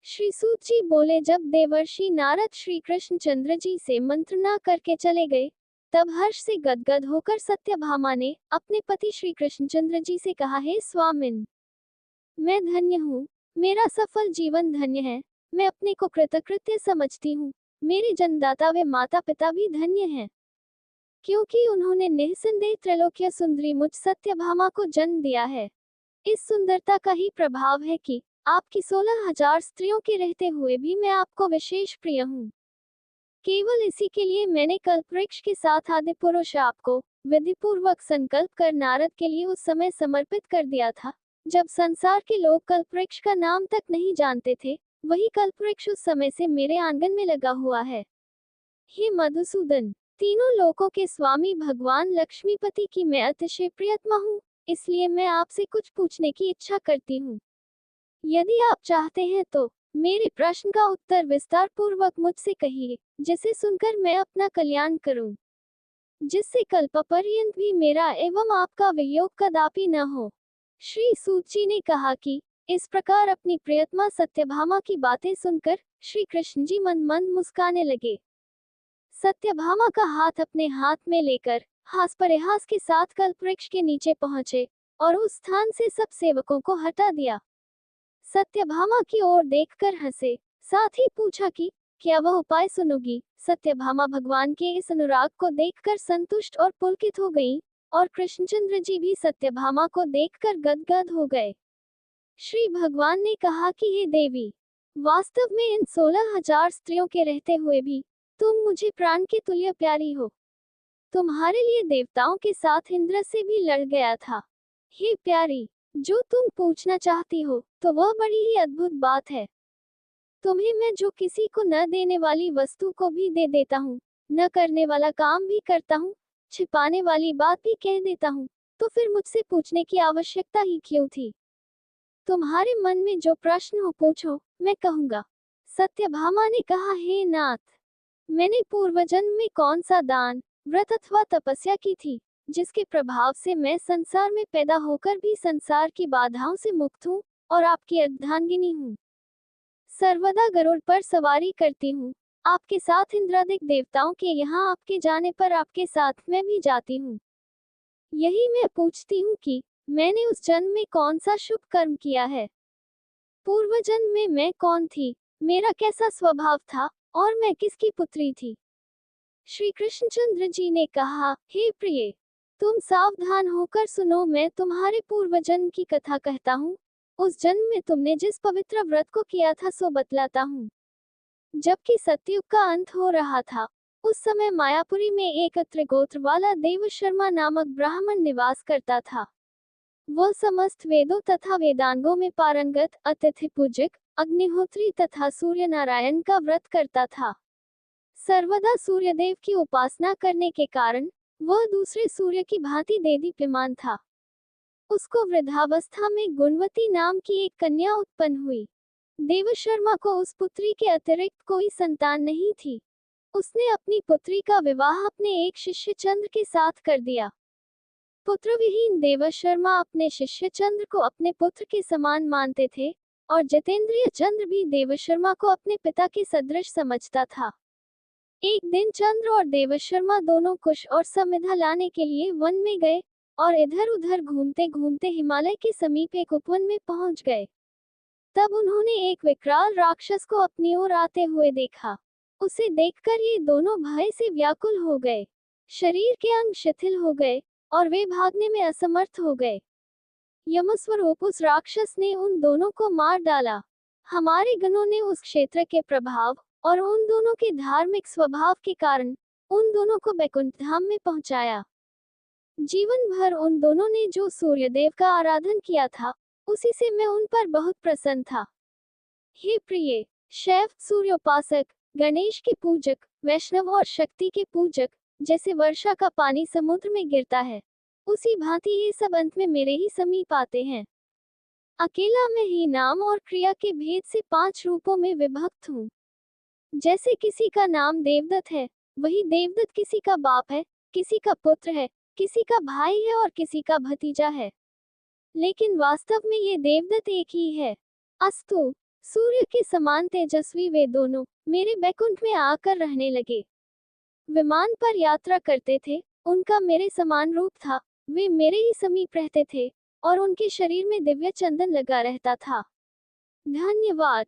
श्री सूत जी बोले, जब देवर्षि नारद श्री कृष्ण चंद्र जी से मंत्रणा करके चले गए, तब हर्ष से गदगद होकर सत्यभामा ने अपने पति श्री कृष्णचंद्र जी से कहा, हे स्वामिन, मैं धन्य हूँ, मेरा सफल जीवन धन्य है। मैं अपने को कृतकृत्य समझती हूँ। मेरे जन्मदाता व माता पिता भी धन्य हैं, क्योंकि उन्होंने निःसंदेह त्रैलोक्य सुंदरी मुझ सत्यभामा को जन्म दिया है। इस सुंदरता का ही प्रभाव है कि आपकी 16,000 स्त्रियों के रहते हुए भी मैं आपको विशेष प्रिय हूँ। केवल इसी के लिए मैंने कल्पवृक्ष के साथ आदि पुरुष आपको विधिपूर्वक संकल्प कर नारद के लिए उस समय समर्पित कर दिया था, जब संसार के लोग कल्पवृक्ष का नाम तक नहीं जानते थे। वही कल्पवृक्ष उस समय से मेरे आंगन में लगा हुआ है। हे मधुसूदन, तीनों लोकों के स्वामी भगवान लक्ष्मीपति की मैं अतिशय प्रियतमा हूँ, इसलिए मैं आपसे कुछ पूछने की इच्छा करती हूँ। यदि आप चाहते हैं तो मेरे प्रश्न का उत्तर विस्तार पूर्वक मुझसे कहिए, जिसे सुनकर मैं अपना कल्याण करूं, जिससे कल्पपर्यंत भी मेरा एवं आपका वियोग कदापि न हो। श्री सूत जी ने कहा कि इस प्रकार अपनी प्रियतमा सत्यभामा की बातें सुनकर श्री कृष्ण जी मंद मंद मुस्काने लगे। सत्यभामा का हाथ अपने हाथ में लेकर हास परिहास के साथ कल्पवृक्ष के नीचे पहुंचे और उस स्थान से सब सेवकों को हटा दिया। सत्यभामा की ओर देखकर हंसे, साथ ही पूछा कि क्या वह उपाय सुनोगी। सत्यभामा भगवान के इस अनुराग को देखकर संतुष्ट और पुलकित हो गईं, और कृष्णचंद्र जी भी सत्यभामा को देखकर गदगद हो गए। श्री भगवान ने कहा कि हे देवी, वास्तव में इन 16,000 स्त्रियों के रहते हुए भी तुम मुझे प्राण के तुल्य प्यारी हो। तुम्हारे लिए देवताओं के साथ इंद्र से भी लड़ गया था। हे प्यारी, जो तुम पूछना चाहती हो तो वह बड़ी ही अद्भुत बात है। तुम्हें मैं जो किसी को न देने वाली वस्तु को भी दे देता हूँ, न करने वाला काम भी करता हूँ, छिपाने वाली बात भी कह देता हूँ, तो फिर मुझसे पूछने की आवश्यकता ही क्यों थी। तुम्हारे मन में जो प्रश्न हो पूछो, मैं कहूँगा। सत्यभामा ने कहा, हे नाथ, मैंने पूर्व जन्म में कौन सा दान, व्रत अथवा तपस्या की थी, जिसके प्रभाव से मैं संसार में पैदा होकर भी संसार की बाधाओं से मुक्त हूँ और आपकी अर्धांगिनी हूँ। सर्वदा गरुड़ पर सवारी करती हूँ। आपके साथ इंद्रादिक देवताओं के यहाँ आपके जाने पर आपके साथ मैं भी जाती हूँ। यही मैं पूछती हूँ कि मैंने उस जन्म में कौन सा शुभ कर्म किया है। पूर्व जन्म में मैं कौन थी, मेरा कैसा स्वभाव था, और मैं किसकी पुत्री थी। श्री कृष्णचंद्र जी ने कहा, हे प्रिय, तुम सावधान होकर सुनो। मैं तुम्हारे पूर्व जन्म की कथा कहता हूँ। उस जन्म में तुमने जिस पवित्र व्रत को किया था सो बतलाता हूँ। जबकि सतयुग का अंत हो रहा था, उस समय मायापुरी में एक त्रिगोत्र वाला देवशर्मा नामक ब्राह्मण निवास करता था। वह समस्त वेदों तथा वेदांगों में पारंगत, अतिथि पूजक, अग्निहोत्री तथा सूर्य नारायण का व्रत करता था। सर्वदा सूर्यदेव की उपासना करने के कारण वह दूसरे सूर्य की भांति देदीप्यमान था। उसको वृद्धावस्था में गुणवती नाम की एक कन्या उत्पन्न हुई। देवशर्मा को उस पुत्री के अतिरिक्त कोई संतान नहीं थी। उसने अपनी पुत्री का विवाह अपने एक शिष्य चंद्र के साथ कर दिया। पुत्र विहीन देवशर्मा अपने शिष्य चंद्र को अपने पुत्र के समान मानते थे, और जितेंद्रिय चंद्र भी देवशर्मा को अपने पिता के सदृश समझता था। एक दिन चंद्र और देवशर्मा दोनों कुश और समिधा लाने के लिए वन में गए, और इधर उधर घूमते घूमते हिमालय के समीप एक उपवन में पहुंच गए। तब उन्होंने एक विकराल राक्षस को अपनी ओर आते हुए देखा। उसे देखकर ये दोनों भय से व्याकुल हो गए। शरीर के अंग शिथिल हो गए और वे भागने में असमर्थ हो गए। यमस्वरूप उस राक्षस ने उन दोनों को मार डाला। हमारे गणों ने उस क्षेत्र के प्रभाव और उन दोनों के धार्मिक स्वभाव के कारण उन दोनों को बैकुंठ धाम में पहुंचाया। जीवन भर उन दोनों ने जो सूर्यदेव का आराधन किया था, उसी से मैं उन पर बहुत प्रसन्न था। हे प्रिय, शैव सूर्योपासक, गणेश के पूजक, वैष्णव और शक्ति के पूजक, जैसे वर्षा का पानी समुद्र में गिरता है, उसी भांति ये सब अंत में मेरे ही समीप आते हैं। अकेला मैं ही नाम और क्रिया के भेद से 5 रूपों में विभक्त हूँ। जैसे किसी का नाम देवदत्त है, वही देवदत्त किसी का बाप है, किसी का पुत्र है, किसी का भाई है और किसी का भतीजा है। लेकिन वास्तव में ये देवदत्त एक ही है। अस्तु, सूर्य के समान तेजस्वी वे दोनों मेरे बैकुंठ में आकर रहने लगे। विमान पर यात्रा करते थे, उनका मेरे समान रूप था, वे मेरे ही समीप रहते थे और उनके शरीर में दिव्य चंदन लगा रहता था। धन्यवाद।